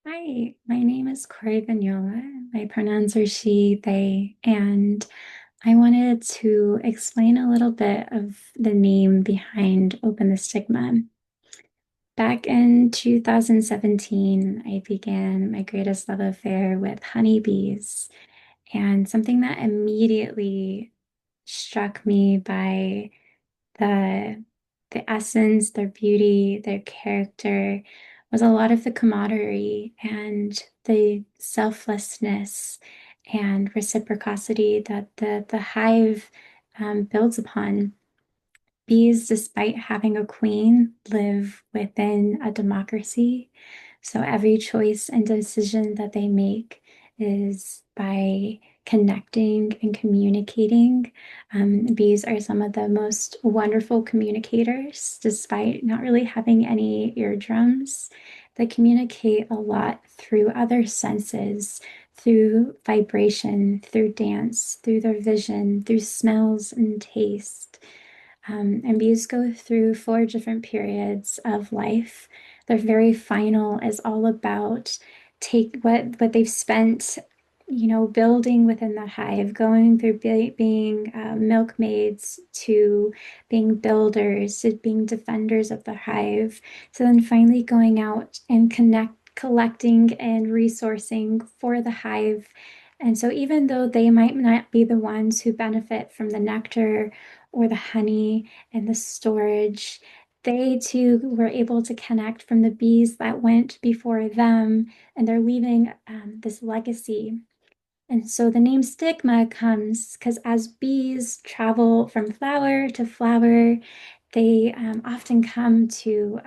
Hi, my name is Corey Vignola. My pronouns are she, they, and I wanted to explain a little bit of the name behind Open the Stigma. Back in 2017, I began my greatest love affair with honeybees, and something that immediately struck me by the the essence, their beauty, their character was a lot of the camaraderie and the selflessness and reciprocity that the hive builds upon. Bees, despite having a queen, live within a democracy. So every choice and decision that they make is by connecting and communicating. Bees are some of the most wonderful communicators, despite not really having any eardrums. They communicate a lot through other senses, through vibration, through dance, through their vision, through smells and taste. And bees go through four different periods of life. Their very final is all about take what they've spent, building within the hive, going through being milkmaids to being builders to being defenders of the hive, to then finally going out and collecting and resourcing for the hive. And so, even though they might not be the ones who benefit from the nectar or the honey and the storage, they too were able to connect from the bees that went before them, and they're leaving this legacy. And so the name stigma comes because as bees travel from flower to flower, they often come to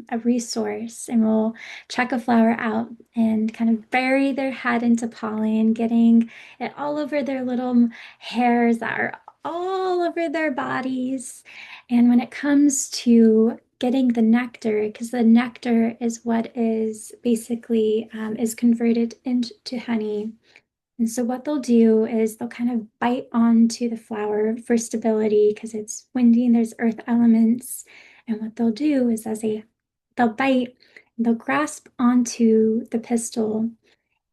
a resource and will check a flower out and kind of bury their head into pollen, getting it all over their little hairs that are all over their bodies. And when it comes to getting the nectar, because the nectar is what is basically is converted into honey. And so what they'll do is they'll kind of bite onto the flower for stability because it's windy and there's earth elements. And what they'll do is they'll bite, they'll grasp onto the pistil,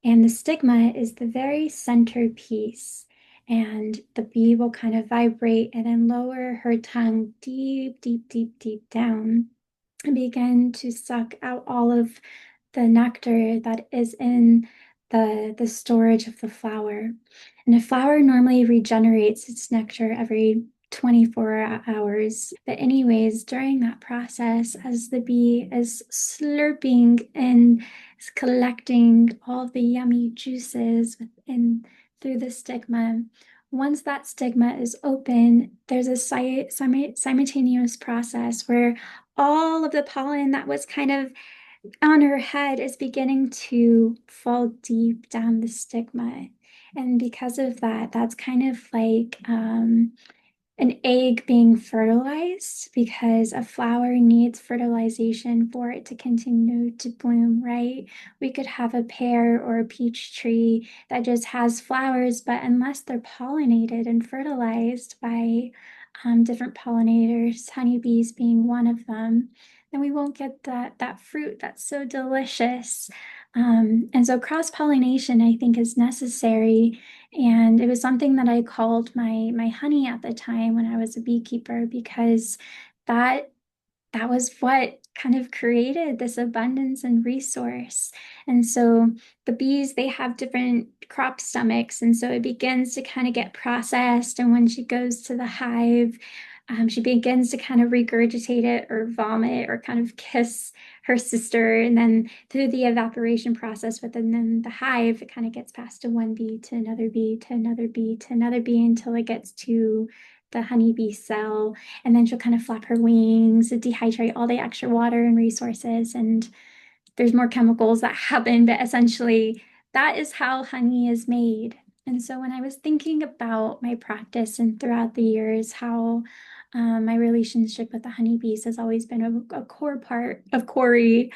and the stigma is the very center piece. And the bee will kind of vibrate and then lower her tongue deep, deep, deep, deep down and begin to suck out all of the nectar that is in the storage of the flower. And a flower normally regenerates its nectar every 24 hours. But, anyways, during that process, as the bee is slurping and collecting all the yummy juices within through the stigma, once that stigma is open, there's a simultaneous process where all of the pollen that was kind of on her head is beginning to fall deep down the stigma. And because of that, that's kind of like an egg being fertilized because a flower needs fertilization for it to continue to bloom, right? We could have a pear or a peach tree that just has flowers, but unless they're pollinated and fertilized by different pollinators, honeybees being one of them, then we won't get that fruit that's so delicious. And so cross-pollination, I think, is necessary, and it was something that I called my honey at the time when I was a beekeeper, because that that was what kind of created this abundance and resource. And so the bees, they have different crop stomachs, and so it begins to kind of get processed. And when she goes to the hive, she begins to kind of regurgitate it or vomit or kind of kiss her sister. And then through the evaporation process within then the hive, it kind of gets passed to one bee, to another bee, to another bee, to another bee until it gets to the honeybee cell. And then she'll kind of flap her wings and dehydrate all the extra water and resources. And there's more chemicals that happen, but essentially that is how honey is made. And so when I was thinking about my practice and throughout the years, how my relationship with the honeybees has always been a core part of Corey,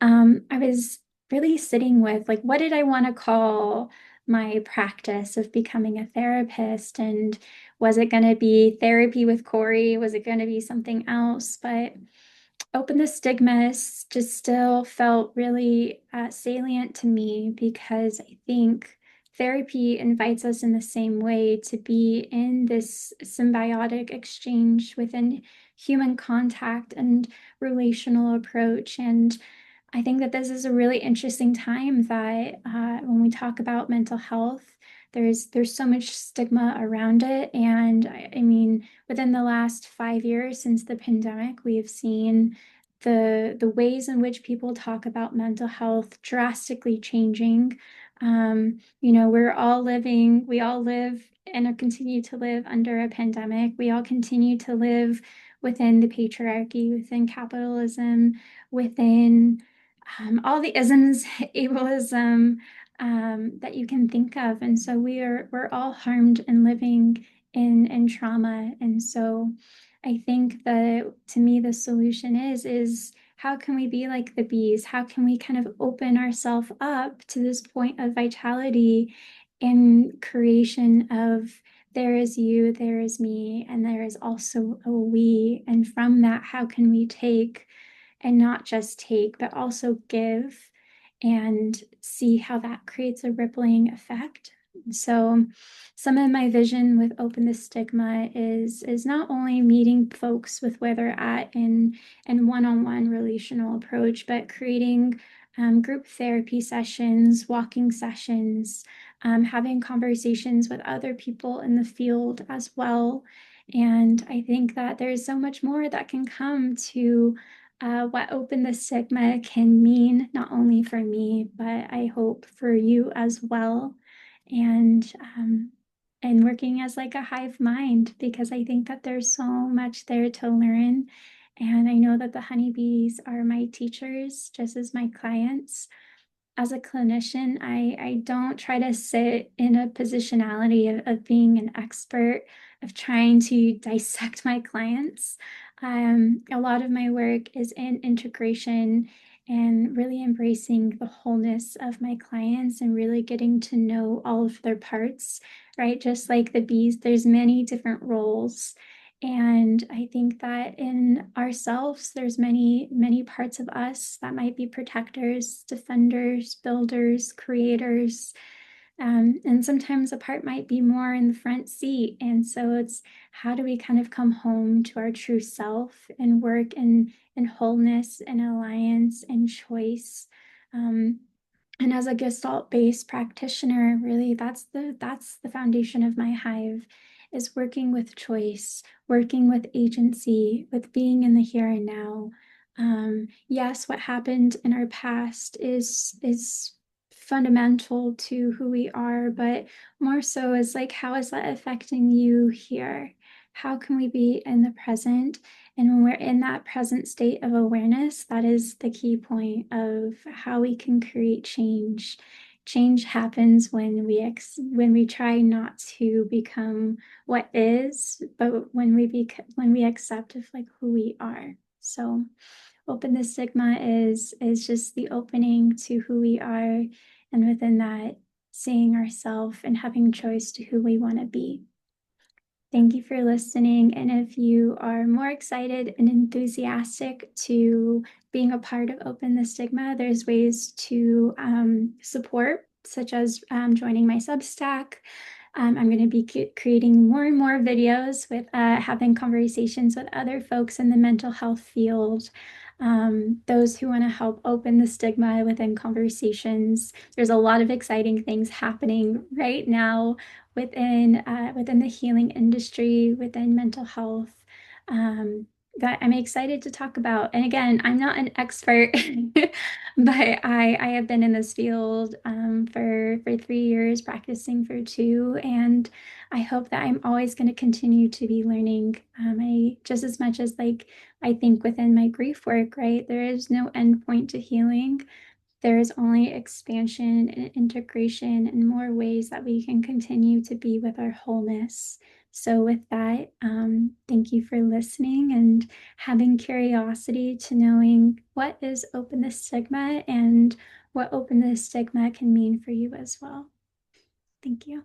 I was really sitting with like, what did I want to call my practice of becoming a therapist? And was it going to be therapy with Corey? Was it going to be something else? But Open the Stigma just still felt really salient to me because I think therapy invites us in the same way to be in this symbiotic exchange within human contact and relational approach. And I think that this is a really interesting time that when we talk about mental health, there's so much stigma around it. And I mean, within the last 5 years since the pandemic, we have seen the ways in which people talk about mental health drastically changing. We all live and continue to live under a pandemic. We all continue to live within the patriarchy, within capitalism, within all the isms, ableism that you can think of. And so we're all harmed and living in trauma. And so I think that to me the solution is how can we be like the bees? How can we kind of open ourselves up to this point of vitality in creation of there is you, there is me, and there is also a we. And from that, how can we take and not just take, but also give and see how that creates a rippling effect. So some of my vision with Open the Stigma is not only meeting folks with where they're at in one-on-one relational approach, but creating group therapy sessions, walking sessions, having conversations with other people in the field as well. And I think that there's so much more that can come to what Open the Stigma can mean, not only for me, but I hope for you as well. And and working as like a hive mind, because I think that there's so much there to learn. And I know that the honeybees are my teachers, just as my clients. As a clinician, I don't try to sit in a positionality of being an expert, of trying to dissect my clients. A lot of my work is in integration and really embracing the wholeness of my clients and really getting to know all of their parts, right? Just like the bees, there's many different roles. And I think that in ourselves, there's many, many parts of us that might be protectors, defenders, builders, creators. And sometimes a part might be more in the front seat. And so it's how do we kind of come home to our true self and work in wholeness and alliance and choice. Um, and as a Gestalt-based practitioner, really that's the foundation of my hive is working with choice, working with agency, with being in the here and now. Yes, what happened in our past is fundamental to who we are, but more so is like, how is that affecting you here? How can we be in the present? And when we're in that present state of awareness, that is the key point of how we can create change. Change happens when we try not to become what is, but when we accept of like who we are. So Open the Stigma is just the opening to who we are, and within that, seeing ourselves and having choice to who we want to be. Thank you for listening. And if you are more excited and enthusiastic to being a part of Open the Stigma, there's ways to support, such as joining my Substack. I'm going to be creating more and more videos with having conversations with other folks in the mental health field. Those who want to help open the stigma within conversations. There's a lot of exciting things happening right now within the healing industry, within mental health, that I'm excited to talk about. And again, I'm not an expert, but I have been in this field for 3 years, practicing for two, and I hope that I'm always going to continue to be learning. I just as much as like I think within my grief work, right? There is no end point to healing. There is only expansion and integration and more ways that we can continue to be with our wholeness. So, with that, thank you for listening and having curiosity to knowing what is Open the Stigma and what Open the Stigma can mean for you as well. Thank you.